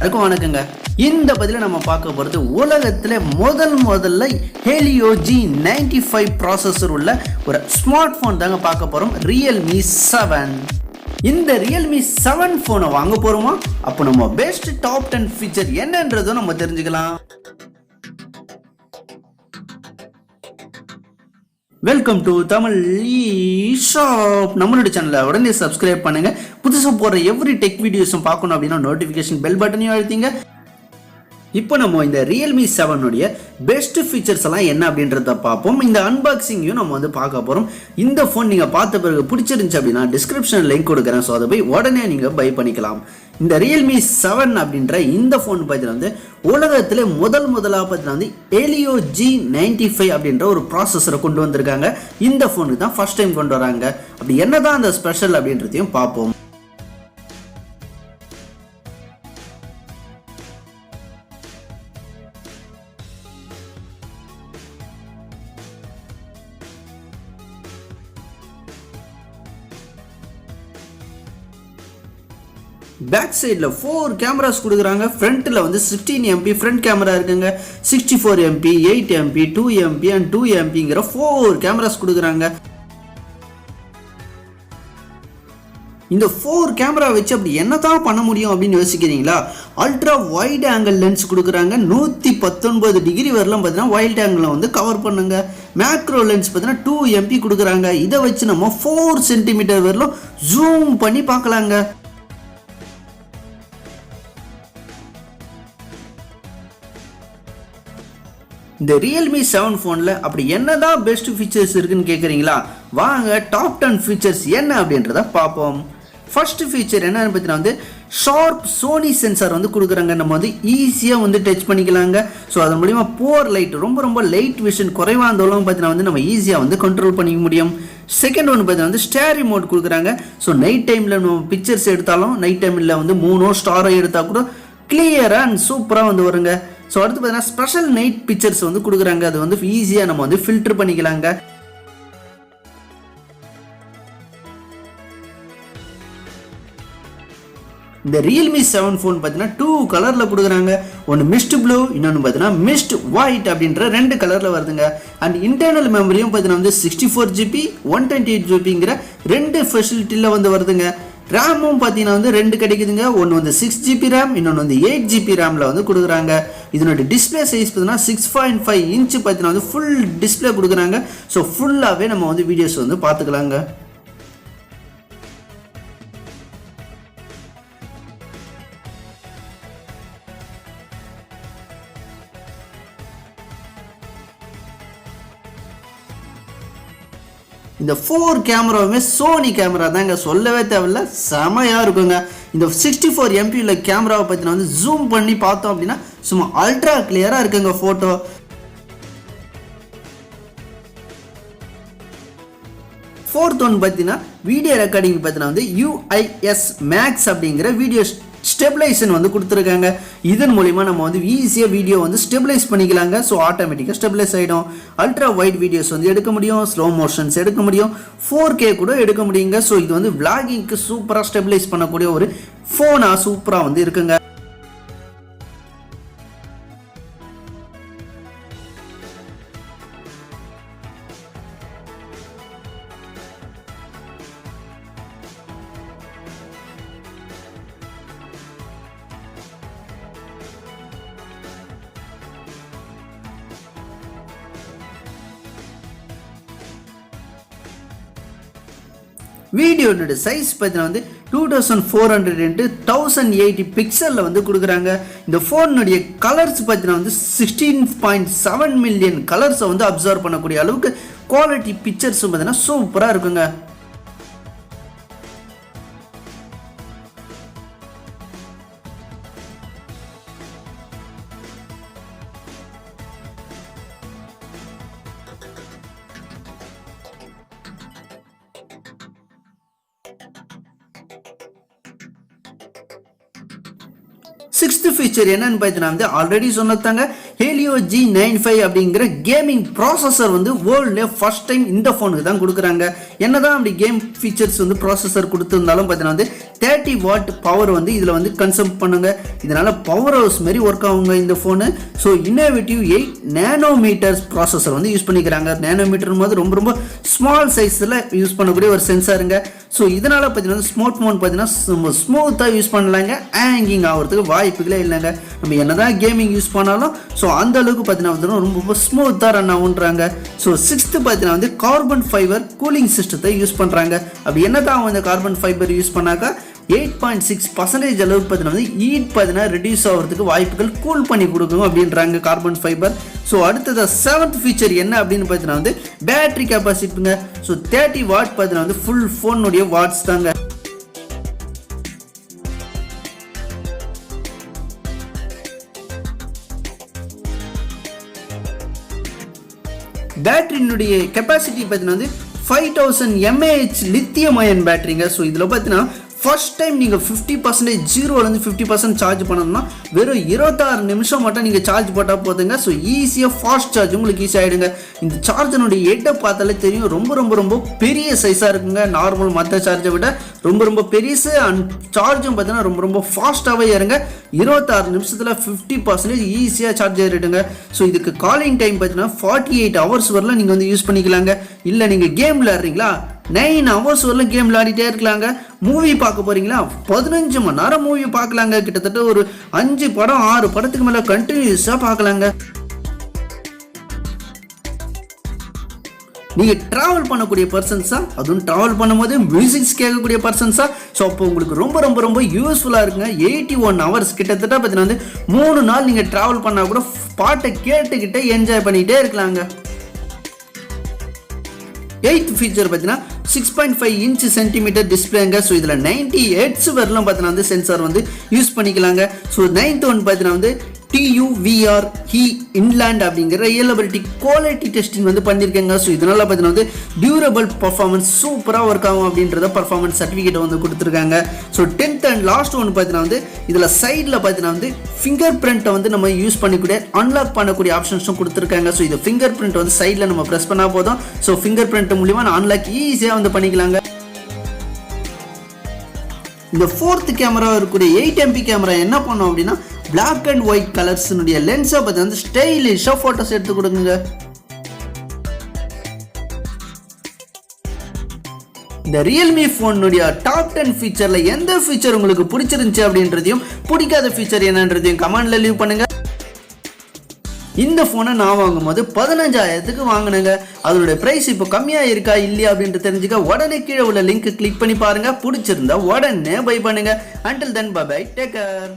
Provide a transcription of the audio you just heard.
அதுக்கும் வணக்கங்க. இந்த பதில நம்ம பார்க்க போகிறது உலகத்தில் முதல்ல ஹெலியோ G95 ப்ராசஸர் உள்ள ஒரு ஸ்மார்ட் ஃபோன் தாங்க பார்க்க போகிறோம். Realme 7. இந்த Realme 7 ஃபோனை வாங்க போகிறோமா? அப்போ நம்ம பெஸ்ட் டாப் 10 ஃபீச்சர் என்னன்றதும் நம்ம தெரிஞ்சுக்கலாம். Welcome to Tamil shop. நம்மளோட சேனலை உடனே சப்ஸ்கிரைப் பண்ணுங்க. புதுசாக போகிற எவ்ரி டெக் வீடியோஸும் பார்க்கணும் அப்படின்னா நோட்டிஃபிகேஷன் பெல் பட்டனையும் அழுத்திங்க. இப்போ நம்ம இந்த Realme 7 பெஸ்ட் ஃபீச்சர்ஸ் எல்லாம் என்ன அப்படின்றத பார்ப்போம். இந்த அன்பாக்சிங்கையும் நம்ம பார்க்க போகிறோம். இந்த ஃபோன் நீங்கள் பார்த்த பிறகு பிடிச்சிருந்துச்சு அப்படின்னா டிஸ்கிரிப்ஷன் லிங்க் கொடுக்குறேன். ஸோ அதை போய் உடனே நீங்கள் பை பண்ணிக்கலாம். இந்த Realme 7 அப்படின்ற இந்த ஃபோன் பார்த்தீங்கன்னா உலகத்தில் முதலாக பார்த்தீங்கன்னா ஹெலியோ G95 அப்படின்ற ஒரு ப்ராசஸரை கொண்டு வந்திருக்காங்க. இந்த ஃபோனுக்கு தான் ஃபர்ஸ்ட் டைம் கொண்டு வராங்க. அப்படி என்னதான் அந்த ஸ்பெஷல் அப்படின்றதையும் பார்ப்போம். பேக் சைடில் 4 கேமராஸ் கொடுக்குறாங்க. ஃப்ரண்ட்டில் 16 MP ஃப்ரண்ட் கேமரா இருக்குங்க. 64 MP, 8 MP, 2 MP and 2 MPங்கிற 4 cameras கொடுக்குறாங்க. இந்த 4 கேமரா வச்சு அப்படி என்னதான் பண்ண முடியும் அப்படின்னு யோசிக்கிறீங்களா? அல்ட்ரா வைட் ஆங்கிள் லென்ஸ் கொடுக்குறாங்க. 119 டிகிரி வரலாம் பார்த்தீங்கன்னா வைட் ஆங்கிள் கவர் பண்ணுங்க. மேக்ரோ லென்ஸ் பார்த்தீங்கன்னா 2 MP கொடுக்குறாங்க. இதை வச்சு நம்ம 4 சென்டிமீட்டர் வரலாம் ஜூம் பண்ணி பார்க்கலாங்க. இந்த Realme 7 ஃபோனில் அப்படி என்னதான் பெஸ்ட் ஃபீச்சர்ஸ் இருக்குன்னு கேட்குறீங்களா? வாங்க டாப் 10 ஃபீச்சர்ஸ் என்ன அப்படின்றத பார்ப்போம். ஃபர்ஸ்ட் ஃபீச்சர் என்னன்னு பார்த்தீங்கன்னா ஷார்ப் சோனி சென்சார் கொடுக்குறாங்க. நம்ம ஈஸியாக டச் பண்ணிக்கலாங்க. ஸோ அதன் மூலிமா போர் லைட் ரொம்ப லைட் விஷன் குறைவாக இருந்தாலும் பார்த்தீங்கன்னா நம்ம ஈஸியாக கண்ட்ரோல் பண்ணிக்க முடியும். செகண்ட் ஒன்று பார்த்தீங்கன்னா ஸ்டேரி மோட் கொடுக்குறாங்க. ஸோ நைட் டைமில் நம்ம பிக்சர்ஸ் எடுத்தாலும் நைட் டைமில் மூணோ ஸ்டாரோ எடுத்தால் கூட கிளியராக அண்ட் சூப்பராக வருங்க. ஸோ அடுத்து பார்த்தீங்கன்னா ஸ்பெஷல் நைட் பிக்சர்ஸ் கொடுக்குறாங்க. அது ஈஸியாக நம்ம ஃபில்டர் பண்ணிக்கலாங்க. இந்த Realme 7 ஃபோன் பார்த்தீங்கன்னா 2 கலரில் கொடுக்குறாங்க. ஒன்று மிஸ்ட் ப்ளூ, இன்னொன்று பார்த்தீங்கன்னா மிஸ்ட் ஒயிட் அப்படின்ற 2 கலரில் வருதுங்க. அண்ட் இன்டர்னல் மெமரியும் பார்த்தீங்கன்னா 64 GB 128 GBங்கிற 2 ஃபெசிலிட்டியில் வருதுங்க. ரேமும் பார்த்தீங்கன்னா 2 கிடைக்குதுங்க. ஒன்று 6 GB ரேம், இன்னொன்று 8 GB ரேமில் கொடுக்குறாங்க. இதனோட டிஸ்பிளே சைஸ் பார்த்தீங்கன்னா 6.5 இன்ச் பார்த்தீங்கன்னா ஃபுல் டிஸ்பிளே கொடுக்குறாங்க. ஸோ ஃபுல்லாகவே நம்ம வீடியோஸ் பார்த்துக்கலாங்க. இந்த 4 கேமராவுமே சோனி கேமரா தாங்க, சொல்லவே தேவையில்ல, செமையாக இருக்குங்க. இந்த 64 MP உள்ள கேமராவை பார்த்தீங்கன்னா ஜூம் பண்ணி பார்த்தோம் அப்படின்னா சும்மா அல்ட்ரா கிளியராக இருக்குங்க ஃபோட்டோ. ஃபோர்த் ஒன் பார்த்தீங்கன்னா வீடியோ ரெக்கார்டிங் பார்த்தீங்கன்னா UIS மேக்ஸ் அப்படிங்கிற வீடியோ ஸ்டெபிலைசேஷன் கொடுத்துருக்காங்க. இதன் மூலிமா நம்ம ஈஸியாக வீடியோ ஸ்டெபிலைஸ் பண்ணிக்கலாங்க. ஸோ ஆட்டோமேட்டிக்காக ஸ்டெபிலைஸ் ஆகிடும். அல்ட்ரா வைட் வீடியோஸ் எடுக்க முடியும், ஸ்லோ மோஷன்ஸ் எடுக்க முடியும், 4K கூட எடுக்க முடியுங்க. ஸோ இது விளாகிங்க்கு சூப்பராக ஸ்டெபிலைஸ் பண்ணக்கூடிய ஒரு ஃபோனாக சூப்பராக இருக்குங்க. வீடியோட சைஸ் பார்த்தீங்கன்னா 2400 into 1080 பிக்சலில் கொடுக்குறாங்க. இந்த ஃபோனுடைய கலர்ஸ் பார்த்தீங்கன்னா 16.7 மில்லியன் கலர்ஸை அப்சர்வ் பண்ணக்கூடிய அளவுக்கு குவாலிட்டி பிக்சர்ஸும் பார்த்தீங்கன்னா சூப்பராக இருக்குங்க. சிக்ஸ்த் ஃபீச்சர் என்னன்னு பார்த்தீங்கன்னா ஆல்ரெடி சொன்னதாங்க Helio G95 அப்படிங்கிற கேமிங் ப்ராசஸர் வந்து வேர்ல்ட்ல ஃபர்ஸ்ட் டைம் இந்த ஃபோனுக்கு தான் கொடுக்குறாங்க. என்னதான் அப்படி கேம் ஃபீச்சர்ஸ் வந்து ப்ராசஸர் கொடுத்துருந்தாலும் பார்த்தீங்கன்னா வந்து 30 வாட் பவர் வந்து இதில் வந்து கன்சம் பண்ணுங்க. இதனால பவர் ஹவுஸ் மாதிரி ஒர்க் ஆகுங்க இந்த phone. So innovative 8 nanometres processor வந்து யூஸ் பண்ணிக்கிறாங்க. நேனோமீட்டர் போது ரொம்ப ரொம்ப ஸ்மால் சைஸில் யூஸ் பண்ணக்கூடிய ஒரு சென்சாருங்க. ஸோ இதனால் பார்த்தீங்கன்னா ஸ்மார்ட் ஃபோன் பார்த்தீங்கன்னா ஸ்மூத்தாக யூஸ் பண்ணலாங்க. ஹேங்கிங் ஆகிறதுக்கு வாய்ப்புகளே இல்லைங்க. நம்ம என்னதான் கேமிங் யூஸ் பண்ணாலும் ஸோ அந்த அளவுக்கு பார்த்தீங்கன்னா ரொம்ப ரொம்ப ஸ்மூத்தாக ரன் ஆகுன்றாங்க. ஸோ 6th பார்த்தீங்கன்னா வந்து கார்பன் ஃபைபர் கூலிங் சிஸ்டத்தை யூஸ் பண்ணுறாங்க. அப்படி என்னதான் இந்த கார்பன் ஃபைபர் யூஸ் பண்ணாக்கா 8.6% அளவுக்கு பார்த்தீங்கன்னா வந்து ஹீட் பார்த்தீங்கன்னா ரெடியூஸ் ஆகிறதுக்கு வாய்ப்புகள் கூல் பண்ணி கொடுக்கும் அப்படின்றாங்க கார்பன் ஃபைபர். ஸோ அடுத்தது 7th ஃபீச்சர் என்ன அப்படின்னு பார்த்தீங்கன்னா வந்து பேட்டரி கெப்பாசிட்டிங்க. ஸோ 30 வாட் பார்த்தீங்கன்னா வந்து ஃபுல் ஃபோனுடைய வாட்ஸ் தாங்க. பேட்டரியினுடைய கெப்பாசிட்டி பார்த்தீங்கன்னா வந்து 5000 mAh லித்தியம் அயன் பேட்டரிங்க. ஸோ இதில் பார்த்தீங்கன்னா ஃபர்ஸ்ட் டைம் நீங்கள் 50% 0லேருந்து 50% சார்ஜ் பண்ணணும்னா வெறும் 26 நிமிஷம் மட்டும் நீங்கள் சார்ஜ் போட்டால் போதுங்க. ஸோ ஈஸியாக ஃபாஸ்ட் சார்ஜ் உங்களுக்கு ஈஸி ஆகிடுங்க. இந்த சார்ஜனுடைய ஹெட்டை பார்த்தாலே தெரியும், ரொம்ப ரொம்ப ரொம்ப பெரிய சைஸாக இருக்குங்க. நார்மல் மற்ற சார்ஜை விட ரொம்ப ரொம்ப பெருசு. அண்ட் சார்ஜும் பார்த்தீங்கன்னா ரொம்ப ரொம்ப ஃபாஸ்ட்டாகவே ஏறுங்க. 26 நிமிஷத்தில் 50% ஈஸியாக சார்ஜ் ஏறிடுங்க. ஸோ இதுக்கு காலிங் டைம் பார்த்தீங்கன்னா 48 hours வரலாம் நீங்கள் வந்து யூஸ் பண்ணிக்கலாங்க. இல்லை நீங்கள் கேம் விளையாடுறீங்களா 9 hours வரலாம் கேம் விளையாடிட்டே இருக்கலாங்க. மூவி பார்க்க போறீங்களா 15 மணி நேரம் மூவி பார்க்கலாங்க. கிட்டத்தட்ட ஒரு 5 படம் 6 படத்துக்கு மேலே கண்டினியூஸாக பார்க்கலாங்க. நீங்கள் ட்ராவல் பண்ணக்கூடிய பர்சன்ஸா, அதுவும் ட்ராவல் பண்ணும்போது மியூசிக்ஸ் கேட்கக்கூடிய பர்சன்ஸா, ஸோ அப்போ உங்களுக்கு ரொம்ப ரொம்ப ரொம்ப யூஸ்ஃபுல்லாக இருக்குங்க. 81 hours கிட்டத்தட்ட பார்த்தீங்கன்னா வந்து 3 நாள் நீங்கள் ட்ராவல் பண்ணால் கூட பாட்டை கேட்டுக்கிட்டே என்ஜாய் பண்ணிகிட்டே இருக்கலாங்க. 8th ஃபீச்சர் பார்த்தீங்கன்னா 6.5 inch சென்டிமீட்டர் டிஸ்பிளேங்க. ஸோ இதில் 90 Hz வரலாம் பார்த்தீங்கன்னா வந்து சென்சார் வந்து யூஸ் பண்ணிக்கலாங்க. ஸோ 9th ஒன் பார்த்தீங்கன்னா வந்து TUVR இன்லேண்ட் அப்படிங்கிற ரியலபிலிட்டி குவாலிட்டி டெஸ்டிங் வந்து பண்ணியிருக்காங்க. ஸோ இதனால பார்த்தீங்கன்னா வந்து டியூரபிள் பர்ஃபார்மன்ஸ் சூப்பராக ஒர்க் ஆகும் அப்படின்றத பர்ஃபார்மன்ஸ் சர்டிஃபிகேட் வந்து கொடுத்துருக்காங்க. ஸோ 10th அண்ட் லாஸ்ட் ஒன்று பார்த்தீங்கன்னா வந்து இதில் சைடில் பார்த்தீங்கன்னா வந்து ஃபிங்கர் பிரிண்ட்டை வந்து நம்ம யூஸ் பண்ணிக்கூடிய அன்லாக் பண்ணக்கூடிய ஆப்ஷன்ஸும் கொடுத்துருக்காங்க. ஸோ இது ஃபிங்கர் பிரிண்ட் வந்து சைடில் நம்ம ப்ரெஸ் பண்ணால் போதும். ஸோ ஃபிங்கர் பிரிண்ட் மூலிமா நான் அன்லாக் ஈஸியாக வந்து பண்ணிக்கலாங்க. இந்த 4th கேமரா இருக்கக்கூடிய 8 MP கேமரா என்ன பண்ணோம் அப்படின்னா பிளாக் அண்ட் ஒயிட் கலர்ஸினுடைய லென்ஸை பற்றி வந்து ஸ்டைலிஷாக ஃபோட்டோஸ் எடுத்து கொடுங்க. இந்த ரியல்மி ஃபோனுடைய டாப் 10 ஃபீச்சரில் எந்த ஃபீச்சர் உங்களுக்கு பிடிச்சிருந்துச்சு அப்படின்றதையும் பிடிக்காத ஃபீச்சர் என்னன்றதையும் கமெண்ட்ல லீவ் பண்ணுங்க. இந்த ஃபோனை நான் வாங்கும்போது 15,000க்கு வாங்கினேங்க. அதோட ப்ரைஸ் இப்போ கம்மியாக இருக்கா இல்லையா அப்படின்ட்டு தெரிஞ்சுக்க உடனே கீழே உள்ள லிங்க் கிளிக் பண்ணி பாருங்க. பிடிச்சிருந்தா உடனே பை பண்ணுங்க. Until then, bye bye, take care.